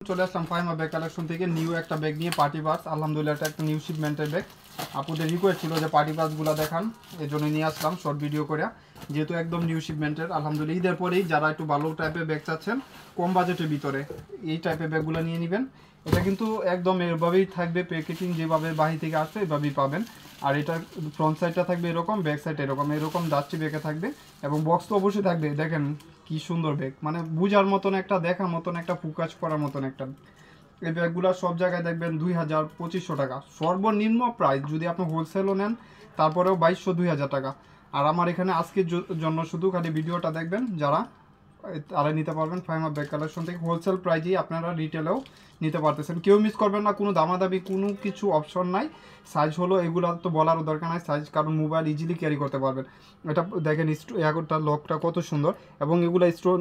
চলে আসলাম Fahima bag collection থেকে new একটা ব্যাগ নিয়ে পার্টি পার্স। আলহামদুলিল্লাহ এটা একটা নিউ শিপমেন্টের ব্যাগ। আপুদের রিকোয়েস্ট ছিল যে পার্টি পার্সগুলো দেখান, এই জন্য নিয়ে আসলাম শর্ট ভিডিও করে। যেহেতু একদম নিউ শিপমেন্টের, আলহামদুলিল্লাহ ঈদের পরেই যারা একটু ভালো টাইপের ব্যাগ চাচ্ছেন কম বাজেটের ভিতরে এই টাইপের ব্যাগগুলো নিয়ে নেবেন। এটা কিন্তু একদম এভাবেই থাকবে, প্যাকেজিং যেভাবে বাহির থেকে আসছে এভাবেই পাবেন। আর এটা ফ্রন্ট সাইডটা থাকবে এরকম, ব্যাক সাইড এরকম ডাস্টি ব্যাগে থাকবে এবং বক্স তো অবশ্যই থাকবে। দেখেন কি সুন্দর ব্যাগ, মানে বুঝার মতন একটা, দেখার মতন একটা, ফোকাস করার মতন একটা। এই ব্যাগগুলো সব জায়গায় দেখবেন 2000-2500 টাকা সর্বনিম্ন প্রাইস। যদি আপনি হোলসেলও নেন তারপরেও 2200-2000 টাকা। আর আমার এখানে আজকের জন্য শুধু খালি ভিডিওটা দেখবেন যারা, তারা নিতে পারবেন ফাহিমা ব্যাগ কালেকশন থেকে হোলসেল প্রাইজেই আপনারা রিটেলেও নিতে পারতেছেন। কেউ মিস করবেন না, কোনো দামাদামি কোনো কিছু অপশন নাই। সাইজ হলো এগুলো তো বলারও দরকার নাই সাইজ, কারণ মোবাইল ইজিলি ক্যারি করতে পারবেন। এটা দেখেন একটা লকটা কত সুন্দর, এবং এগুলো স্টোন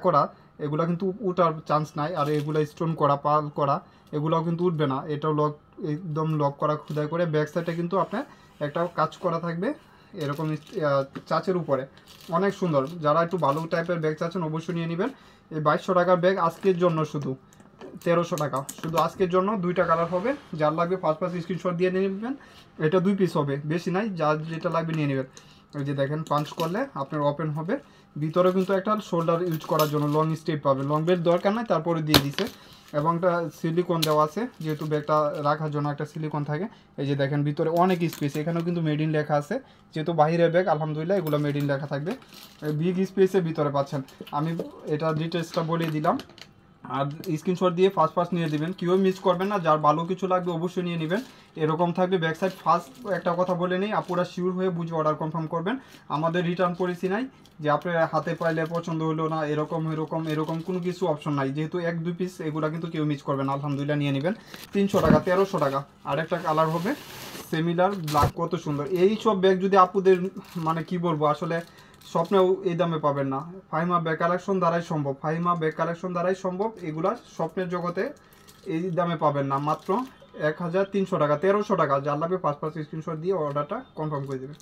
করা, এগুলো কিন্তু উঠার চান্স নাই। আর এগুলো স্টোন করা, পাল করা, এগুলোও কিন্তু উঠবে না। এটাও লক, একদম লক করা খোদাই করে। ব্যাক সাইডে কিন্তু আপনার একটা কাজ করা থাকবে এরকম চাচের উপরে, অনেক সুন্দর। যারা একটু ভালো টাইপের ব্যাগ চাচ্ছেন অবশ্যই নিয়ে নেবেন। এই 2200 টাকার ব্যাগ আজকের জন্য শুধু 1300 টাকা, শুধু আজকের জন্য। দুইটা কালার হবে, যার লাগবে ফার্স্ট স্ক্রিনশট দিয়ে নিয়ে নেবেন। এটা 2 পিস হবে, বেশি নাই, যার যেটা লাগবে নিয়ে নেবেন। ওই যে দেখেন পাঞ্চ করলে আপনার ওপেন হবে। ভিতরে কিন্তু একটা শোল্ডার ইউজ করার জন্য লং স্টেপ পাবে, লং বেল্ট দরকার নাই, তারপরে দিয়ে দিছে। এবং একটা সিলিকন দেওয়া আছে, যেহেতু ব্যাগটা রাখার জন্য একটা সিলিকন থাকে। এই যে দেখেন ভিতরে অনেক স্পেস, এখানেও কিন্তু মেড ইন লেখা আছে। যেহেতু বাইরের ব্যাগ আলহামদুলিল্লাহ এগুলো মেড ইন লেখা থাকবে। বিগ স্পেসের ভিতরে পাচ্ছেন। আমি এটা ডিটেলসটা বলে দিলাম। আর স্ক্রিনশট দিয়ে ফার্স্ট নিয়ে দিবেন, কেউ মিস করবেন না। যার ভালো কিছু লাগবে অবশ্যই নিয়ে নেবেন। এরকম থাকবে ব্যাক সাইড। ফার্স্ট একটা কথা বলে নেই, আপুরা শিওর হয়ে বুঝে অর্ডার কনফার্ম করবেন। আমাদের রিটার্ন পলিসি নাই যে আপনার হাতে পাইলে পছন্দ হলো না এরকম কোনো কিছু অপশন নাই। যেহেতু 1-2 পিস, এগুলো কিন্তু কেউ মিস করবেন। আলহামদুলিল্লাহ নিয়ে নেবেন। 300 টাকা, 1300 টাকা। আরেকটা কালার হবে সেমিলার ব্ল্যাক, কত সুন্দর। এই সব ব্যাগ যদি আপুদের, মানে কি বলবো আসলে, স্বপ্নেও এই দামে পাবেন না। ফাহিমা ব্যাগ কালেকশন দ্বারাই সম্ভব, ফাহিমা ব্যাগ কালেকশন দ্বারাই সম্ভব। এগুলা স্বপ্নের জগতে এই দামে পাবেন না। মাত্র 1300 টাকা, 1300 টাকা। যার লাগবে ফার্স্ট স্ক্রিনশট দিয়ে অর্ডারটা কনফার্ম করে দেবে।